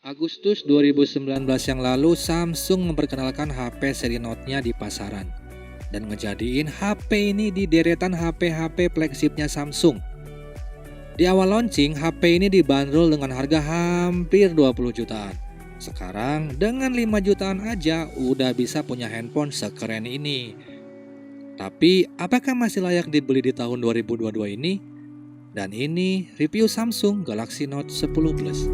Agustus 2019 yang lalu, Samsung memperkenalkan HP seri Note-nya di pasaran dan ngejadiin HP ini di deretan HP-HP flagshipnya Samsung. Di awal launching, HP ini dibanderol dengan harga hampir 20 jutaan. Sekarang dengan 5 jutaan aja udah bisa punya handphone sekeren ini. Tapi apakah masih layak dibeli di tahun 2022 ini? Dan ini review Samsung Galaxy Note 10 Plus.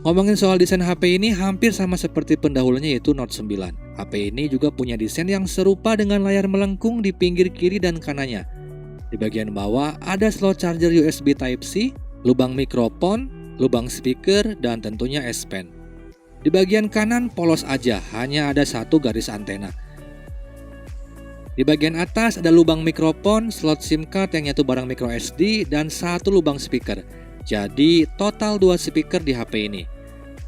Ngomongin soal desain HP ini hampir sama seperti pendahulunya yaitu Note 9. HP ini juga punya desain yang serupa dengan layar melengkung di pinggir kiri dan kanannya. Di bagian bawah ada slot charger USB Type-C, lubang mikrofon, lubang speaker, dan tentunya S Pen. Di bagian kanan polos aja, hanya ada satu garis antena. Di bagian atas ada lubang mikrofon, slot SIM card yang nyatu barang micro SD, dan satu lubang speaker. Jadi total 2 speaker di HP ini.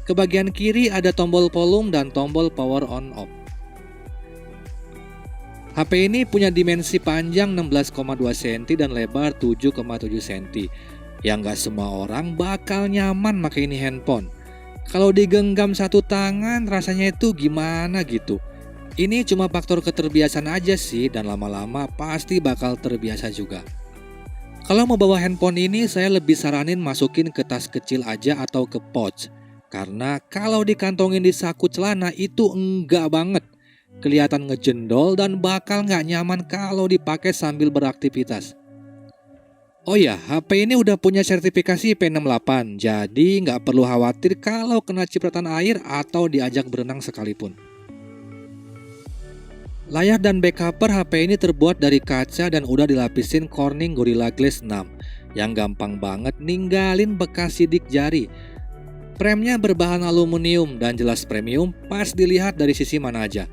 Ke bagian kiri ada tombol volume dan tombol power on off. HP ini punya dimensi panjang 16,2 cm dan lebar 7,7 cm. Yang gak semua orang bakal nyaman pakai ini handphone. Kalau digenggam satu tangan rasanya itu gimana gitu. Ini cuma faktor keterbiasaan aja sih, dan lama-lama pasti bakal terbiasa juga. Kalau mau bawa handphone ini, saya lebih saranin masukin ke tas kecil aja atau ke pouch. Karena kalau dikantongin di saku celana itu enggak banget. Kelihatan ngejendol dan bakal nggak nyaman kalau dipakai sambil beraktivitas. Oh ya, HP ini udah punya sertifikasi IP68, jadi nggak perlu khawatir kalau kena cipratan air atau diajak berenang sekalipun. Layar dan back cover HP ini terbuat dari kaca dan udah dilapisin Corning Gorilla Glass 6 yang gampang banget ninggalin bekas sidik jari. Premnya berbahan aluminium dan jelas premium pas dilihat dari sisi mana aja.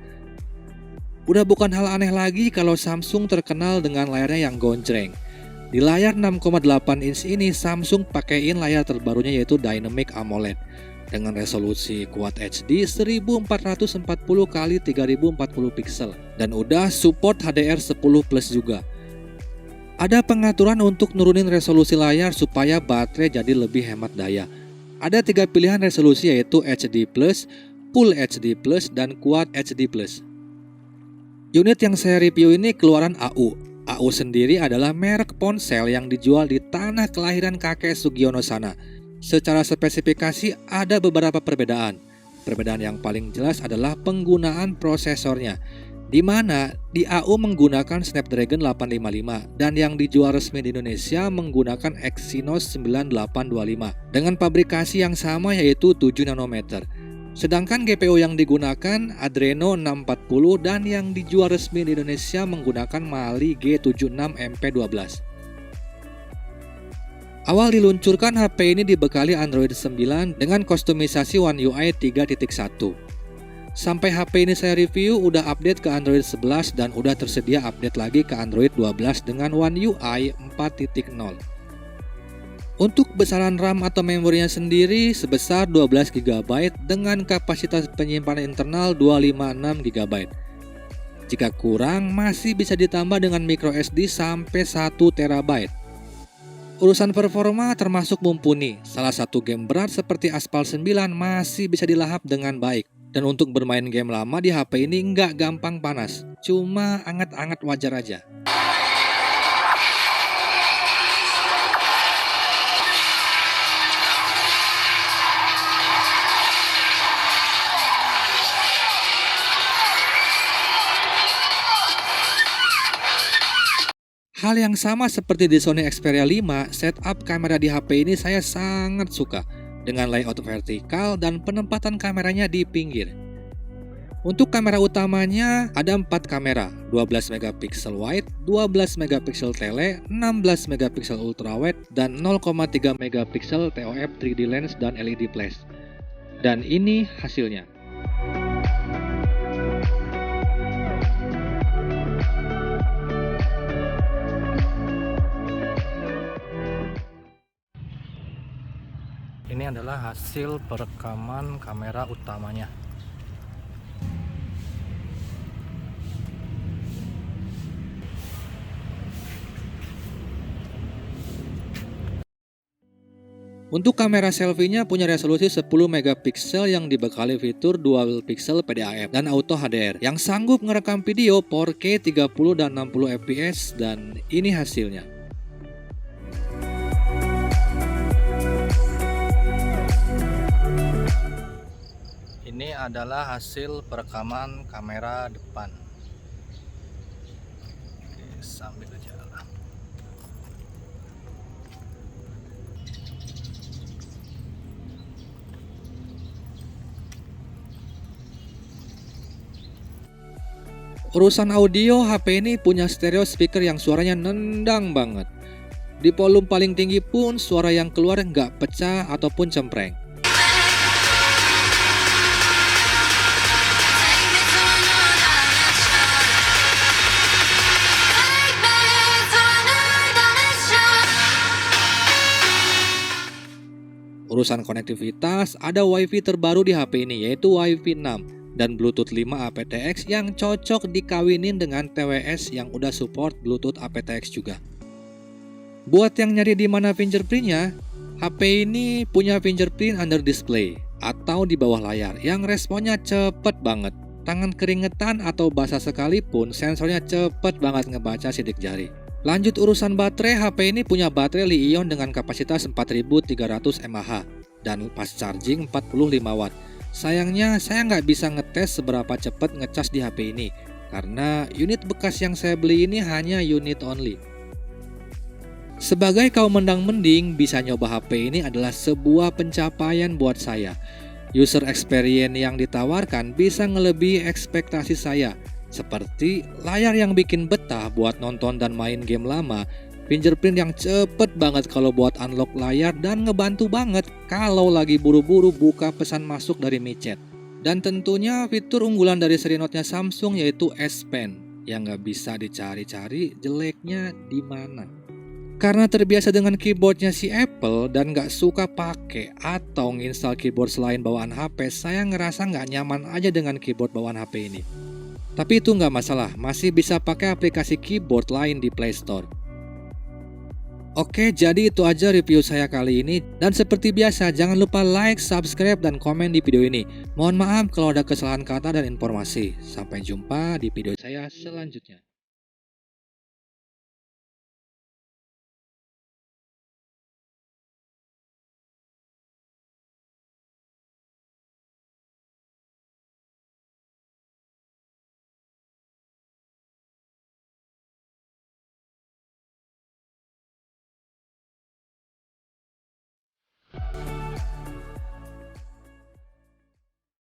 Udah bukan hal aneh lagi kalau Samsung terkenal dengan layarnya yang gonceng. Di layar 6,8 inch ini Samsung pakaiin layar terbarunya yaitu Dynamic AMOLED dengan resolusi Quad HD 1440 x 3040 pixel dan udah support HDR10 Plus juga. Ada pengaturan untuk nurunin resolusi layar supaya baterai jadi lebih hemat daya. Ada 3 pilihan resolusi yaitu HD+, Full HD+, dan Quad HD+. Unit yang saya review ini keluaran AU. AU sendiri adalah merek ponsel yang dijual di tanah kelahiran kakek Sugiono sana. Secara spesifikasi ada beberapa perbedaan. Perbedaan yang paling jelas adalah penggunaan prosesornya, di mana di AU menggunakan Snapdragon 855 dan yang dijual resmi di Indonesia menggunakan Exynos 9825 dengan pabrikasi yang sama yaitu 7 nanometer. Sedangkan GPU yang digunakan Adreno 640 dan yang dijual resmi di Indonesia menggunakan Mali G76 MP12. Awal diluncurkan HP ini dibekali Android 9 dengan kostumisasi One UI 3.1. Sampai HP ini saya review udah update ke Android 11 dan udah tersedia update lagi ke Android 12 dengan One UI 4.0. Untuk besaran RAM atau memorinya sendiri sebesar 12 GB dengan kapasitas penyimpanan internal 256 GB. Jika kurang masih bisa ditambah dengan microSD sampai 1 TB. Urusan performa termasuk mumpuni. Salah satu game berat seperti Aspal 9 masih bisa dilahap dengan baik. Dan untuk bermain game lama di HP ini nggak gampang panas, cuma anget-anget wajar aja. Hal yang sama seperti di Sony Xperia 5, setup kamera di HP ini saya sangat suka. Dengan layout vertikal dan penempatan kameranya di pinggir. Untuk kamera utamanya ada 4 kamera, 12 megapiksel wide, 12 megapiksel tele, 16 megapiksel ultrawide, dan 0,3 megapiksel TOF 3D lens dan LED flash. Dan ini hasilnya. Ini adalah hasil perekaman kamera utamanya. Untuk kamera selfie-nya punya resolusi 10 megapiksel yang dibekali fitur dual pixel PDAF dan auto HDR yang sanggup merekam video 4K 30 dan 60 fps, dan ini hasilnya. Ini adalah hasil perekaman kamera depan. Oke, sambil berjalan. Urusan audio, HP ini punya stereo speaker yang suaranya nendang banget. Di volume paling tinggi pun suara yang keluar nggak pecah ataupun cempreng. Urusan konektivitas, ada WiFi terbaru di HP ini yaitu WiFi 6 dan Bluetooth 5 aptX yang cocok dikawinin dengan TWS yang udah support Bluetooth aptX juga. Buat yang nyari di mana fingerprintnya, HP ini punya fingerprint under display atau di bawah layar yang responnya cepet banget. Tangan keringetan atau basah sekalipun sensornya cepet banget ngebaca sidik jari. Lanjut urusan baterai, HP ini punya baterai Li-ion dengan kapasitas 4300 mAh dan fast charging 45 watt. Sayangnya saya nggak bisa ngetes seberapa cepat ngecas di HP ini karena unit bekas yang saya beli ini hanya unit only. Sebagai kaum mendang-mending, bisa nyoba HP ini adalah sebuah pencapaian buat saya. User experience yang ditawarkan bisa ngelebihi ekspektasi saya, seperti layar yang bikin betah buat nonton dan main game lama, fingerprint yang cepet banget kalau buat unlock layar, dan ngebantu banget kalau lagi buru-buru buka pesan masuk dari micet. Dan tentunya fitur unggulan dari seri Note-nya Samsung yaitu S Pen yang nggak bisa dicari-cari jeleknya di mana. Karena terbiasa dengan keyboardnya si Apple dan nggak suka pakai atau nginstal keyboard selain bawaan HP, saya ngerasa nggak nyaman aja dengan keyboard bawaan HP ini. Tapi itu nggak masalah, masih bisa pakai aplikasi keyboard lain di Play Store. Oke, jadi itu aja review saya kali ini. Dan seperti biasa, jangan lupa like, subscribe, dan komen di video ini. Mohon maaf kalau ada kesalahan kata dan informasi. Sampai jumpa di video saya selanjutnya.